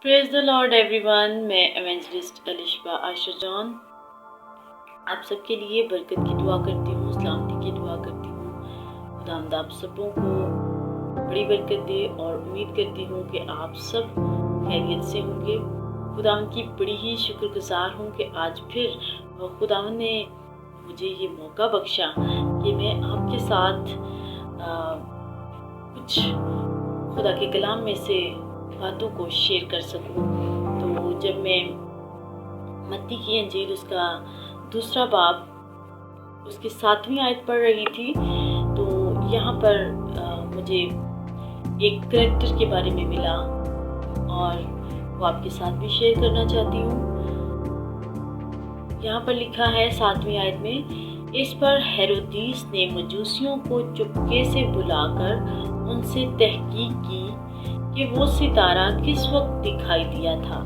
Praise the Lord everyone. मैं evangelist Alishba Ayesha John आप सबके लिए बरकत की दुआ करती हूँ, सलामती की दुआ करती हूँ। खुदावंद आप सबों को बड़ी बरकत दे और उम्मीद करती हूँ कि आप सब खैरियत से होंगे। खुदावंद की बड़ी ही शुक्रगुजार हूँ कि आज फिर खुदावंद ने मुझे ये मौका बख्शा कि मैं आपके साथ कुछ खुदा के कलाम में से बातों को शेयर कर सकूं। तो जब मैं मत्ती की अंजील उसका दूसरा बाब उसकी 7वीं आयत पढ़ रही थी, तो यहाँ पर मुझे एक करैक्टर के बारे में मिला और वो आपके साथ भी शेयर करना चाहती हूँ। यहाँ पर लिखा है 7वीं आयत में, इस पर हेरोदीस ने मजूसियों को चुपके से बुलाकर उनसे तहकीक की कि वो सितारा किस वक्त दिखाई दिया था,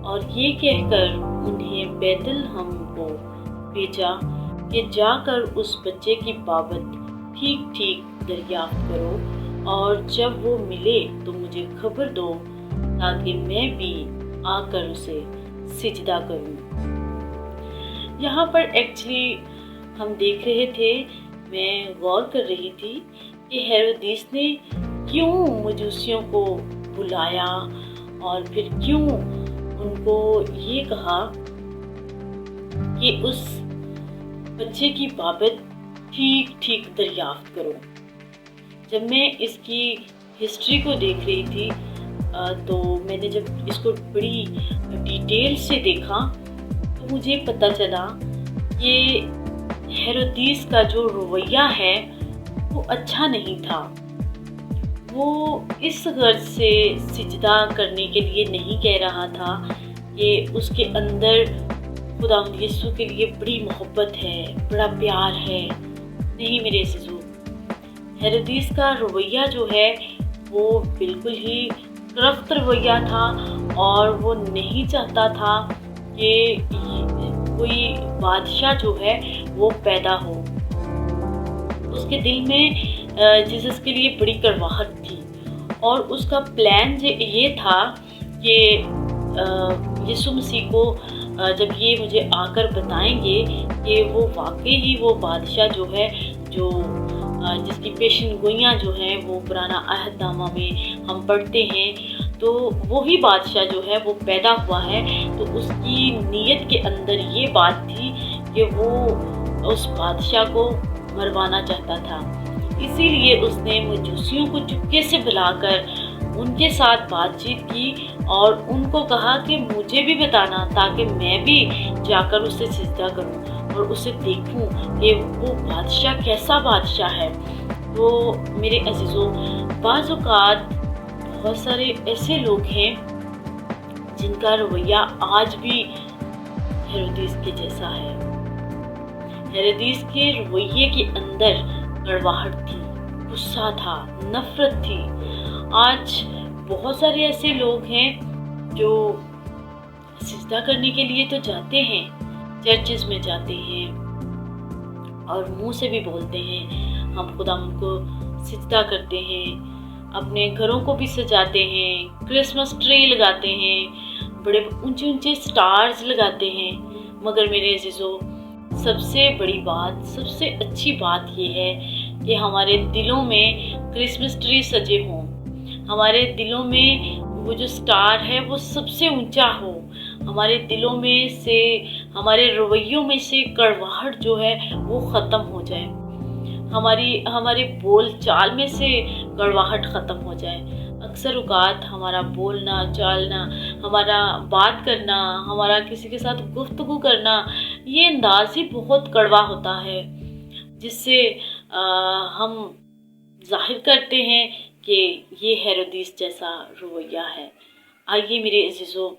और ये कहकर उन्हें बैतलहम को भेजा कि जाकर उस बच्चे की बाबत ठीक ठीक दरियाफ्त करो, और जब वो मिले तो मुझे खबर दो ताकि मैं भी आकर उसे सिजदा करूं। यहाँ पर एक्चुअली हम देख रहे थे, मैं गौर कर रही थी कि हेरोदीस ने क्यों मजूसियों को बुलाया और फिर क्यों उनको ये कहा कि उस बच्चे की बाबत ठीक ठीक दरियाफ्त करो। जब मैं इसकी हिस्ट्री को देख रही थी तो मैंने जब इसको बड़ी डिटेल से देखा तो मुझे पता चला कि हेरोदीस का जो रवैया है वो अच्छा नहीं था। वो इस गर्ज से सिजदा करने के लिए नहीं कह रहा था कि उसके अंदर खुदावंद यीशु के लिए बड़ी मोहब्बत है, बड़ा प्यार है। नहीं मेरे अज़ीज़ों, हेरोदीस का रवैया जो है वो बिल्कुल ही करख्त रवैया था और वो नहीं चाहता था कि कोई बादशाह जो है वो पैदा हो। उसके दिल में जीसस के लिए बड़ी कड़वाहट थी और उसका प्लान ये था कि यीशु मसीह को जब ये मुझे आकर बताएंगे कि वो वाकई ही वो बादशाह जो है, जो जिसकी पेशन गोइयाँ जो हैं वो पुराना अहदनामा में हम पढ़ते हैं, तो वही बादशाह जो है वो पैदा हुआ है। तो उसकी नीयत के अंदर ये बात थी कि वो उस बादशाह को मरवाना चाहता था। इसीलिए उसने मजूसियों को चुपके से बुलाकर उनके साथ बातचीत की और उनको कहा कि मुझे भी बताना ताकि मैं भी जाकर उसे सिजदा करूं और उसे देखूं कि वो बादशाह कैसा बादशाह है। तो मेरे अजीज़ों, बाज़ औक़ात बहुत सारे ऐसे लोग हैं जिनका रवैया आज भी हेरोदीस के जैसा है। हेरोदीस के रवैये के अंदर कड़वाहट थी, गुस्सा था, नफरत थी। आज बहुत सारे ऐसे लोग हैं जो सिजदा करने के लिए तो जाते हैं, चर्चेस में जाते हैं और मुंह से भी बोलते हैं हम खुदा को सिजदा करते हैं, अपने घरों को भी सजाते हैं, क्रिसमस ट्री लगाते हैं, बड़े ऊंचे ऊंचे स्टार्स लगाते हैं। मगर मेरे अजीज़ों, सबसे बड़ी बात, सबसे अच्छी बात ये है कि हमारे दिलों में क्रिसमस ट्री सजे हों, हमारे दिलों में वो जो स्टार है वो सबसे ऊंचा हो, हमारे दिलों में से, हमारे रवैयों में से कड़वाहट जो है वो ख़त्म हो जाए, हमारे बोल चाल में से कड़वाहट ख़त्म हो जाए। अक्सर औक़ात हमारा बोलना चालना, हमारा बात करना, हमारा किसी के साथ गुफ्तगू करना, ये अंदाज़ ही बहुत कड़वा होता है, जिससे हम ज़ाहिर करते हैं कि ये हेरोदीस जैसा रवैया है। आइए मेरे अज़ीज़ों,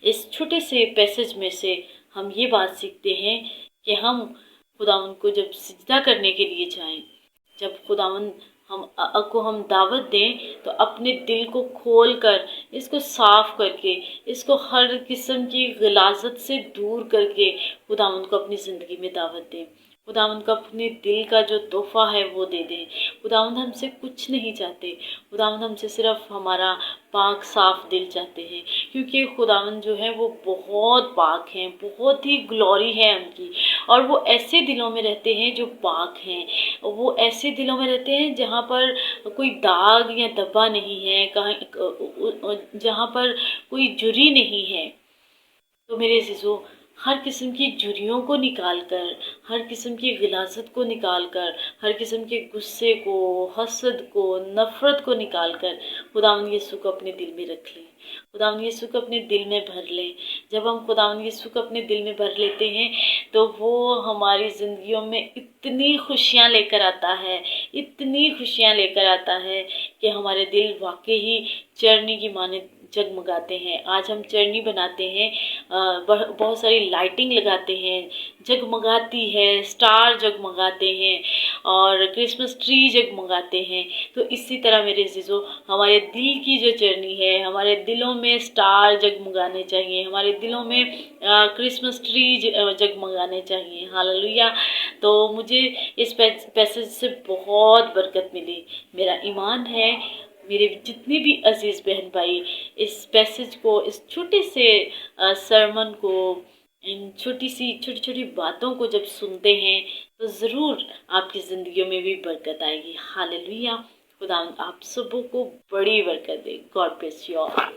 इस छोटे से पैसेज में से हम ये बात सीखते हैं कि हम खुदावंद को जब सिजदा करने के लिए जाएं, जब खुदावंद हम दावत दें, तो अपने दिल को खोल कर, इसको साफ करके, इसको हर किस्म की गलाजत से दूर करके खुदावंद को अपनी ज़िंदगी में दावत दें। खुदावंद को अपने दिल का जो तोहफा है वो दे दें। खुदावंद हमसे कुछ नहीं चाहते, खुदावंद हमसे सिर्फ हमारा पाक साफ दिल चाहते हैं, क्योंकि खुदावंद जो है वो बहुत पाक हैं, बहुत ही ग्लोरी है उनकी। और वो ऐसे दिलों में रहते हैं जो पाक हैं, वो ऐसे दिलों में रहते हैं जहाँ पर कोई दाग या धब्बा नहीं है, जहाँ पर कोई जुर्म नहीं है। तो मेरे अज़ीज़ों, हर किस्म की झुर्रियों को निकाल कर, हर किस्म की गिलाज़त को निकाल कर, हर किस्म के गुस्से को, हसद को, नफ़रत को निकाल कर खुदावंद यीशु को अपने दिल में रख लें, खुदावंद यीशु को अपने दिल में भर लें। जब हम खुदावंद यीशु को अपने दिल में भर लेते हैं तो वो हमारी ज़िंदगियों में इतनी खुशियाँ लेकर आता है, इतनी खुशियाँ लेकर आता है कि हमारे दिल वाकई ही चरनी की माने जगमगाते हैं। आज हम चरनी बनाते हैं, बहुत सारी लाइटिंग लगाते हैं, जगमगाती है, स्टार जगमगाते हैं और क्रिसमस ट्री जगमगाते हैं। तो इसी तरह मेरे अज़ीज़ों, हमारे दिल की जो चरनी है, हमारे दिलों में स्टार जगमगाने चाहिए, हमारे दिलों में क्रिसमस ट्री जगमगाने चाहिए। हालेलुया। तो मुझे इस पैसेज से बहुत बरकत मिली। मेरा ईमान है, मेरे जितने भी अजीज़ बहन भाई इस पैसेज को, इस छोटे से सरमन को, इन छोटी छोटी बातों को जब सुनते हैं तो ज़रूर आपकी ज़िंदगियों में भी बरकत आएगी। हालेलुया। खुदा आप सबों को बड़ी बरकत दे। God bless you all.